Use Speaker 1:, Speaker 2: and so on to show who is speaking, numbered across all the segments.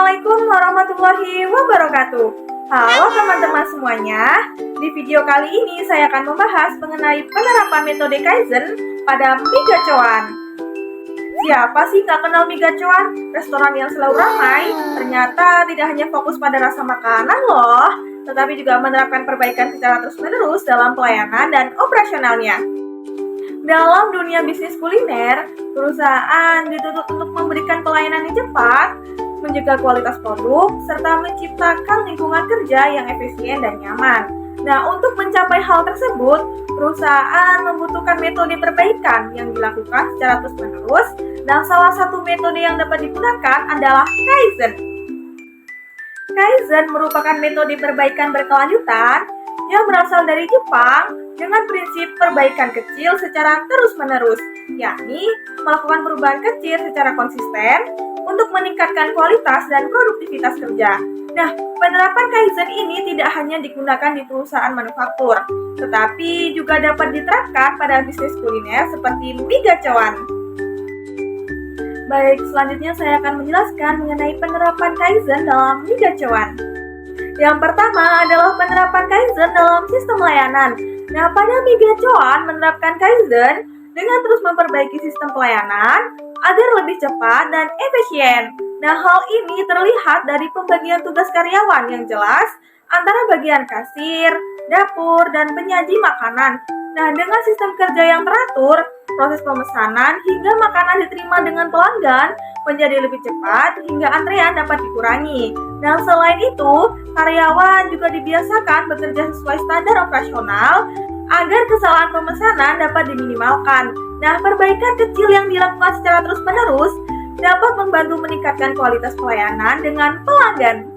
Speaker 1: Assalamualaikum warahmatullahi wabarakatuh. Halo teman-teman semuanya. Di video kali ini saya akan membahas mengenai penerapan metode Kaizen pada mie gacoan. Siapa sih nggak kenal mie gacoan? Restoran yang selalu ramai ternyata tidak hanya fokus pada rasa makanan loh, tetapi juga menerapkan perbaikan secara terus-menerus dalam pelayanan dan operasionalnya. Dalam dunia bisnis kuliner, perusahaan dituntut untuk memberikan pelayanan yang cepat, menjaga kualitas produk, serta menciptakan lingkungan kerja yang efisien dan nyaman. Nah, untuk mencapai hal tersebut, perusahaan membutuhkan metode perbaikan yang dilakukan secara terus-menerus, dan salah satu metode yang dapat digunakan adalah Kaizen. Kaizen merupakan metode perbaikan berkelanjutan yang berasal dari Jepang dengan prinsip perbaikan kecil secara terus-menerus, yakni melakukan perubahan kecil secara konsisten untuk meningkatkan kualitas dan produktivitas kerja. Nah, penerapan Kaizen ini tidak hanya digunakan di perusahaan manufaktur, tetapi juga dapat diterapkan pada bisnis kuliner seperti mie gacoan. Baik, selanjutnya saya akan menjelaskan mengenai penerapan Kaizen dalam mie gacoan. Yang pertama adalah penerapan Kaizen dalam sistem layanan. Nah, pada mie gacoan menerapkan Kaizen dengan terus memperbaiki sistem pelayanan agar lebih cepat dan efisien. Nah, hal ini terlihat dari pembagian tugas karyawan yang jelas antara bagian kasir, dapur, dan penyaji makanan. Nah, dengan sistem kerja yang teratur, proses pemesanan hingga makanan diterima dengan pelanggan menjadi lebih cepat hingga antrean dapat dikurangi. Dan selain itu, karyawan juga dibiasakan bekerja sesuai standar operasional agar kesalahan pemesanan dapat diminimalkan. Nah, perbaikan kecil yang dilakukan secara terus-menerus dapat membantu meningkatkan kualitas pelayanan dengan pelanggan.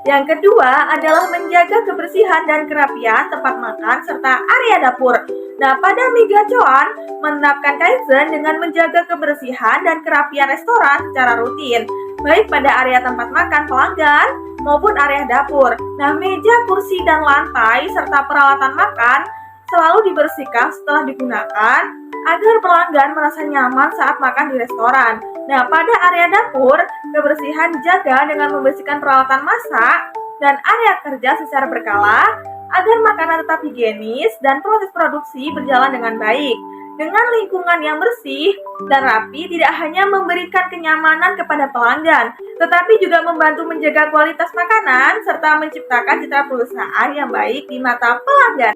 Speaker 1: Yang kedua adalah menjaga kebersihan dan kerapian tempat makan serta area dapur. Nah, pada mie gacoan menerapkan Kaizen dengan menjaga kebersihan dan kerapian restoran secara rutin, baik pada area tempat makan pelanggan maupun area dapur. Nah, meja, kursi, dan lantai serta peralatan makan selalu dibersihkan setelah digunakan agar pelanggan merasa nyaman saat makan di restoran. Nah, pada area dapur, kebersihan dijaga dengan membersihkan peralatan masak dan area kerja secara berkala agar makanan tetap higienis dan proses produksi berjalan dengan baik. Dengan lingkungan yang bersih dan rapi tidak hanya memberikan kenyamanan kepada pelanggan, tetapi juga membantu menjaga kualitas makanan serta menciptakan citra perusahaan yang baik di mata pelanggan.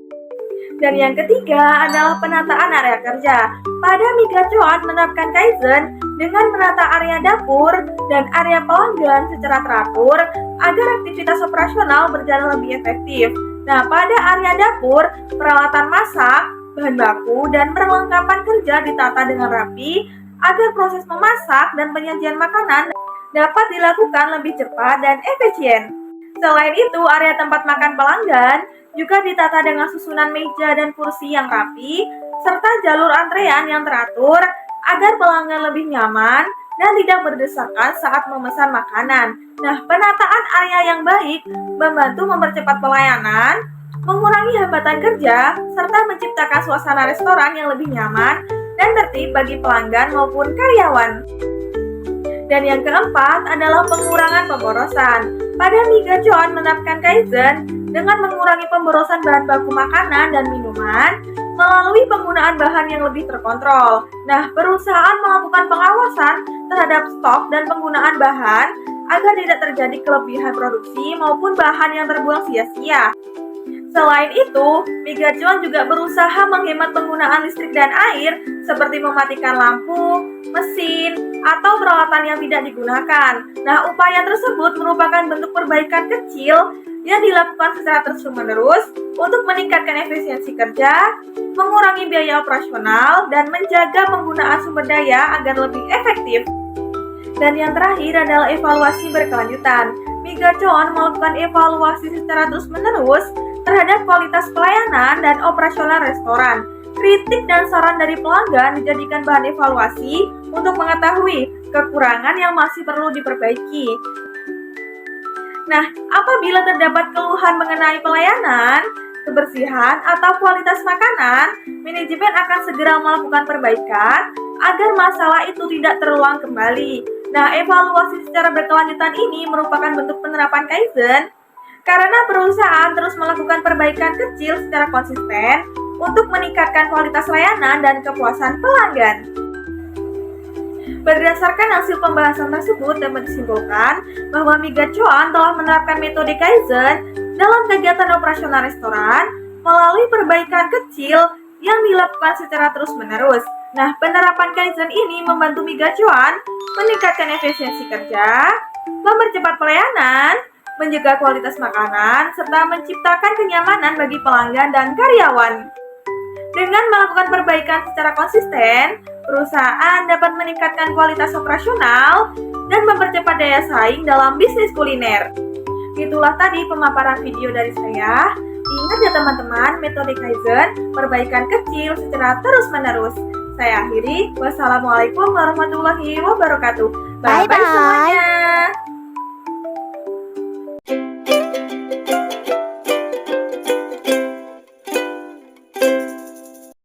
Speaker 1: Dan yang ketiga adalah penataan area kerja. Pada mie gacoan menerapkan Kaizen dengan menata area dapur dan area pelanggan secara teratur agar aktivitas operasional berjalan lebih efektif. Nah, pada area dapur, peralatan masak, bahan baku, dan perlengkapan kerja ditata dengan rapi agar proses memasak dan penyajian makanan dapat dilakukan lebih cepat dan efisien. Selain itu, area tempat makan pelanggan juga ditata dengan susunan meja dan kursi yang rapi, serta jalur antrean yang teratur agar pelanggan lebih nyaman dan tidak berdesakan saat memesan makanan. Nah, penataan area yang baik membantu mempercepat pelayanan, mengurangi hambatan kerja, serta menciptakan suasana restoran yang lebih nyaman dan tertib bagi pelanggan maupun karyawan. Dan yang keempat adalah pengurangan pemborosan. Pada mie gacoan menerapkan Kaizen dengan mengurangi pemborosan bahan baku makanan dan minuman melalui penggunaan bahan yang lebih terkontrol. Nah, perusahaan melakukan pengawasan terhadap stok dan penggunaan bahan agar tidak terjadi kelebihan produksi maupun bahan yang terbuang sia-sia. Selain itu, mie gacoan juga berusaha menghemat penggunaan listrik dan air seperti mematikan lampu, mesin, atau peralatan yang tidak digunakan. Nah, upaya tersebut merupakan bentuk perbaikan kecil yang dilakukan secara terus-menerus untuk meningkatkan efisiensi kerja, mengurangi biaya operasional, dan menjaga penggunaan sumber daya agar lebih efektif. Dan yang terakhir adalah evaluasi berkelanjutan. Mie gacoan melakukan evaluasi secara terus-menerus terhadap kualitas pelayanan dan operasional restoran. Kritik dan saran dari pelanggan dijadikan bahan evaluasi untuk mengetahui kekurangan yang masih perlu diperbaiki. Nah, apabila terdapat keluhan mengenai pelayanan, kebersihan, atau kualitas makanan, manajemen akan segera melakukan perbaikan agar masalah itu tidak terulang kembali. Nah, evaluasi secara berkelanjutan ini merupakan bentuk penerapan Kaizen karena perusahaan terus melakukan perbaikan kecil secara konsisten untuk meningkatkan kualitas layanan dan kepuasan pelanggan. Berdasarkan hasil pembahasan tersebut dapat disimpulkan bahwa Mi Gacuan telah menerapkan metode Kaizen dalam kegiatan operasional restoran melalui perbaikan kecil yang dilakukan secara terus-menerus. Nah, penerapan Kaizen ini membantu Mi Gacuan meningkatkan efisiensi kerja, mempercepat pelayanan, menjaga kualitas makanan, serta menciptakan kenyamanan bagi pelanggan dan karyawan. Dengan melakukan perbaikan secara konsisten, perusahaan dapat meningkatkan kualitas operasional dan mempercepat daya saing dalam bisnis kuliner. Itulah tadi pemaparan video dari saya. Ingat ya teman-teman, metode Kaizen, perbaikan kecil secara terus-menerus. Saya akhiri, wassalamualaikum warahmatullahi wabarakatuh. Bye-bye semuanya.